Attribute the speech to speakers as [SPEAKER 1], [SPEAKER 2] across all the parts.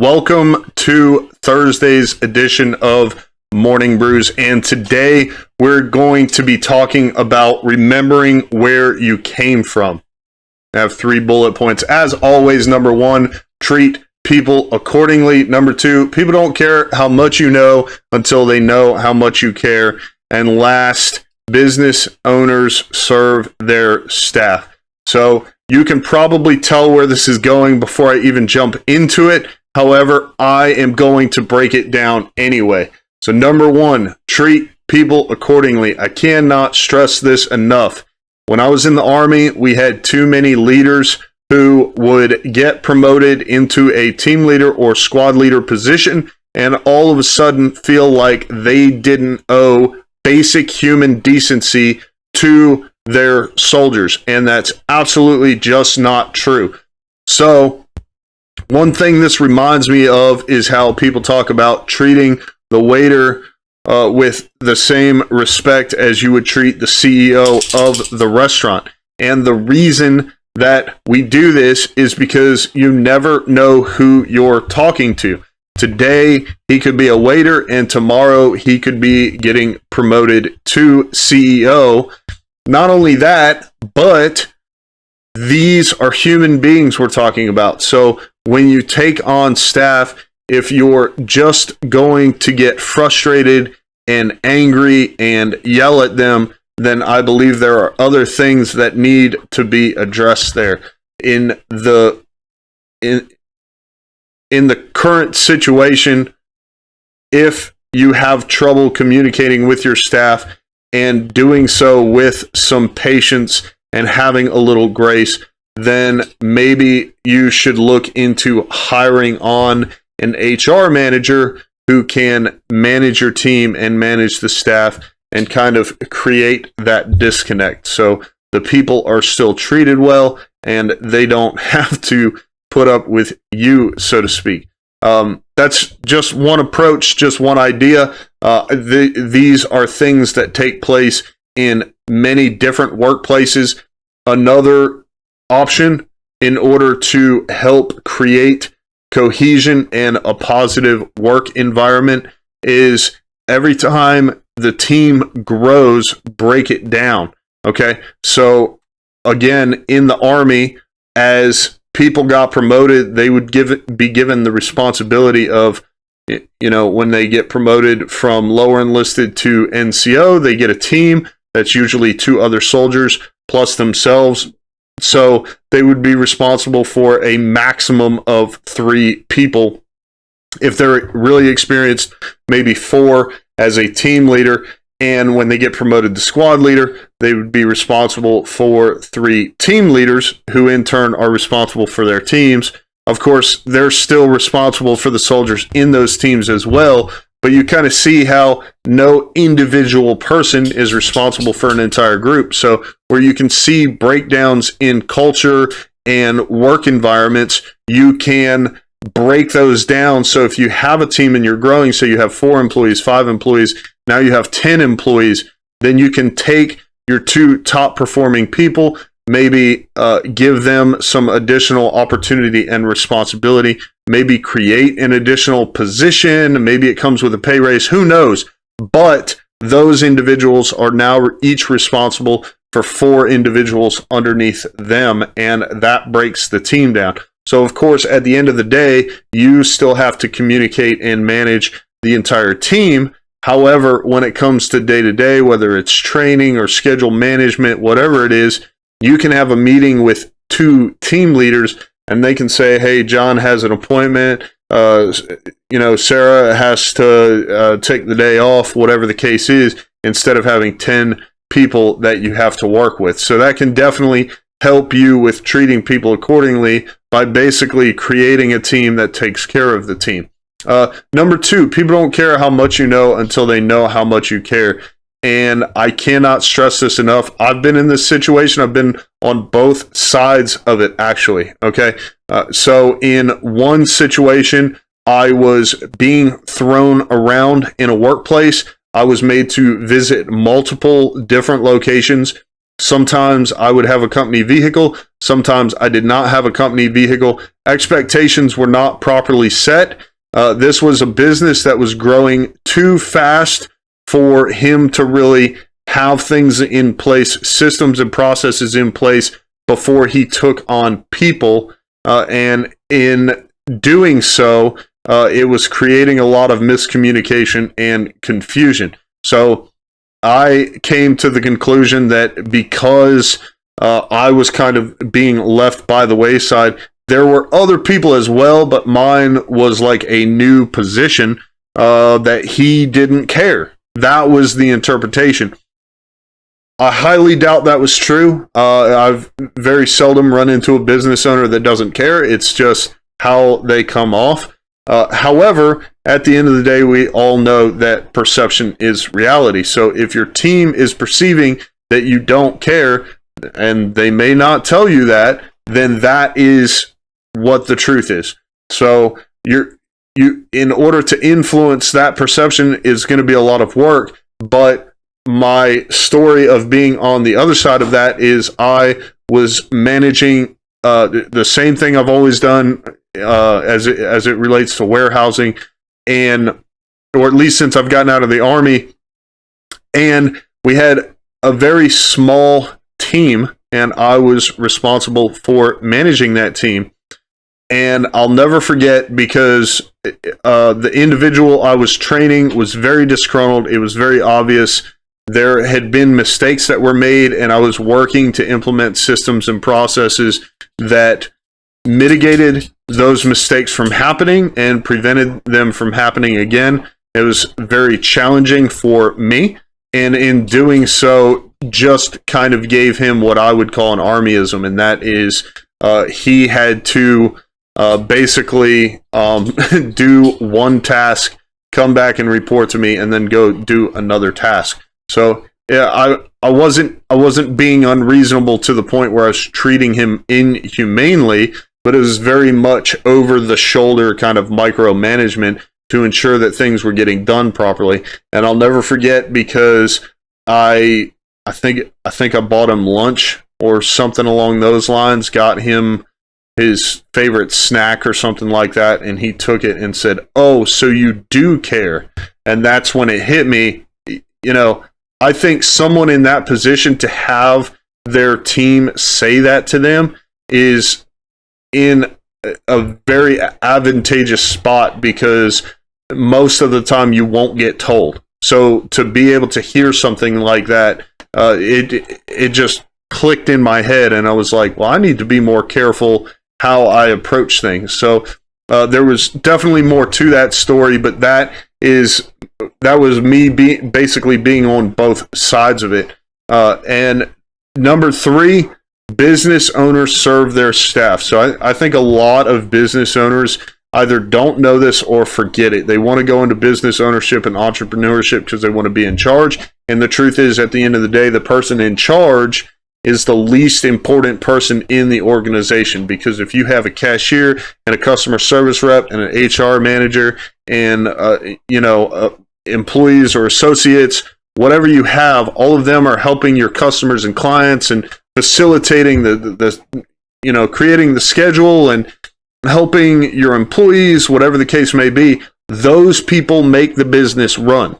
[SPEAKER 1] Welcome to Thursday's edition of Morning Brews, and today we're going to be talking about remembering where you came from. I have 3 bullet points. As always, number 1, treat people accordingly. Number 2, people don't care how much you know until they know how much you care. And last, business owners serve their staff. So you can probably tell where this is going before I even jump into it. However, I am going to break it down anyway. So number 1, treat people accordingly. I cannot stress this enough. When I was in the Army, we had too many leaders who would get promoted into a team leader or squad leader position and all of a sudden feel like they didn't owe basic human decency to their soldiers. And that's absolutely just not true. So one thing this reminds me of is how people talk about treating the waiter with the same respect as you would treat the CEO of the restaurant. And the reason that we do this is because you never know who you're talking to. Today, he could be a waiter, and tomorrow he could be getting promoted to CEO. Not only that, but these are human beings we're talking about. So when you take on staff, if you're just going to get frustrated and angry and yell at them, then I believe there are other things that need to be addressed there. In the current situation, if you have trouble communicating with your staff and doing so with some patience and having a little grace, then maybe you should look into hiring on an HR manager who can manage your team and manage the staff and kind of create that disconnect. So the people are still treated well and they don't have to put up with you, so to speak. That's just one approach, just one idea. These are things that take place in many different workplaces. Another option in order to help create cohesion and a positive work environment is every time the team grows, break it down. Okay. So again, in the Army, as people got promoted, they would be given the responsibility of, when they get promoted from lower enlisted to NCO, they get a team that's usually 2 other soldiers plus themselves. So they would be responsible for a maximum of 3 people. If they're really experienced, maybe 4 as a team leader. And when they get promoted to squad leader, they would be responsible for 3 team leaders who in turn are responsible for their teams. Of course, they're still responsible for the soldiers in those teams as well. But you kind of see how no individual person is responsible for an entire group. So where you can see breakdowns in culture and work environments, you can break those down. So if you have a team and you're growing, so you have 4 employees, 5 employees, now you have 10 employees, then you can take your 2 top performing people, maybe give them some additional opportunity and responsibility, maybe create an additional position, maybe it comes with a pay raise, who knows? But those individuals are now each responsible for 4 individuals underneath them, and that breaks the team down. So of course, at the end of the day, you still have to communicate and manage the entire team. However, when it comes to day-to-day, whether it's training or schedule management, whatever it is, you can have a meeting with 2 team leaders and they can say, hey, John has an appointment, Sarah has to take the day off, whatever the case is, instead of having 10 people that you have to work with. So that can definitely help you with treating people accordingly by basically creating a team that takes care of the team. Number 2, people don't care how much you know until they know how much you care. And I cannot stress this enough. I've been in this situation. I've been on both sides of it, actually. Okay. So in one situation, I was being thrown around in a workplace. I was made to visit multiple different locations. Sometimes I would have a company vehicle. Sometimes I did not have a company vehicle. Expectations were not properly set. This was a business that was growing too fast for him to really have things in place, systems and processes in place before he took on people. And in doing so, it was creating a lot of miscommunication and confusion. So I came to the conclusion that because I was kind of being left by the wayside, there were other people as well, but mine was like a new position that he didn't care. That was the interpretation. I highly doubt that was true. I've very seldom run into a business owner that doesn't care. It's just how they come off. However, at the end of the day, we all know that perception is reality. So if your team is perceiving that you don't care, and they may not tell you that, then that is what the truth is. So you in order to influence that perception is going to be a lot of work. But my story of being on the other side of that is I was managing the same thing I've always done as it relates to warehousing, or at least since I've gotten out of the Army. And we had a very small team, and I was responsible for managing that team. And I'll never forget, because the individual I was training was very disgruntled. It was very obvious there had been mistakes that were made, and I was working to implement systems and processes that mitigated those mistakes from happening and prevented them from happening again. It was very challenging for me, and in doing so, just kind of gave him what I would call an Armyism, and that is he had to basically do one task, come back and report to me, and then go do another task. So yeah, I wasn't being unreasonable to the point where I was treating him inhumanely, but it was very much over the shoulder kind of micromanagement to ensure that things were getting done properly. And I'll never forget, because I think I bought him lunch or something along those lines, got him his favorite snack or something like that, and he took it and said, "Oh, so you do care." And that's when it hit me. I think someone in that position, to have their team say that to them, is in a very advantageous spot, because most of the time you won't get told. So to be able to hear something like that, it just clicked in my head, and I was like, well, I need to be more careful how I approach things. So there was definitely more to that story, but that was me basically being on both sides of it. And number 3, business owners serve their staff. So I think a lot of business owners either don't know this or forget it. They want to go into business ownership and entrepreneurship because they want to be in charge. And the truth is, at the end of the day, the person in charge is the least important person in the organization, because if you have a cashier and a customer service rep and an HR manager and employees or associates, whatever you have, all of them are helping your customers and clients and facilitating the creating the schedule and helping your employees, whatever the case may be. Those people make the business run.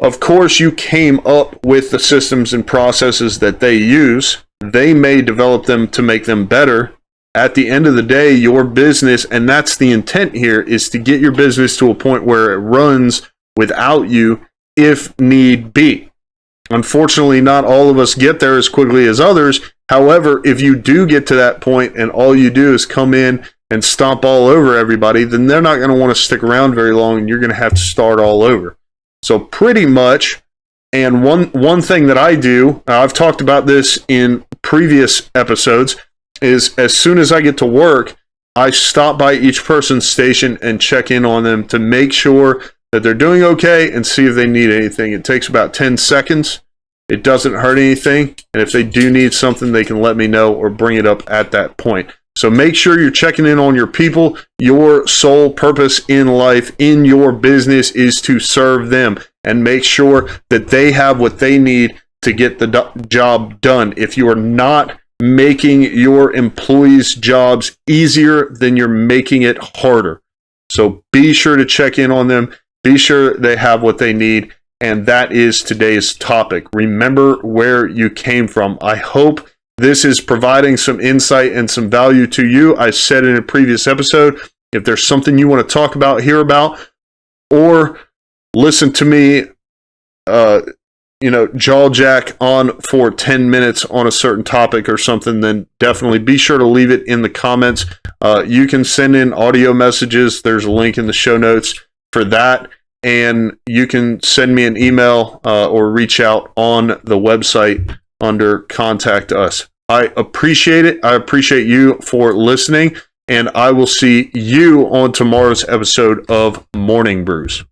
[SPEAKER 1] Of course, you came up with the systems and processes that they use. They may develop them to make them better. At the end of the day, your business, and that's the intent here, is to get your business to a point where it runs without you if need be. Unfortunately, not all of us get there as quickly as others. However, if you do get to that point and all you do is come in and stomp all over everybody, then they're not going to want to stick around very long, and you're going to have to start all over. So pretty much, and one thing that I do, I've talked about this in previous episodes, is as soon as I get to work, I stop by each person's station and check in on them to make sure that they're doing okay and see if they need anything. It takes about 10 seconds. It doesn't hurt anything. And if they do need something, they can let me know or bring it up at that point. So make sure you're checking in on your people. Your sole purpose in life, in your business, is to serve them and make sure that they have what they need to get the job done. If you are not making your employees' jobs easier, then you're making it harder. So be sure to check in on them. Be sure they have what they need. And that is today's topic. Remember where you came from. I hope this is providing some insight and some value to you. I said in a previous episode, if there's something you want to talk about, hear about, or listen to me, jaw jack on for 10 minutes on a certain topic or something, then definitely be sure to leave it in the comments. You can send in audio messages. There's a link in the show notes for that. And you can send me an email or reach out on the website under Contact Us. I appreciate it. I appreciate you for listening. And I will see you on tomorrow's episode of Morning Brews.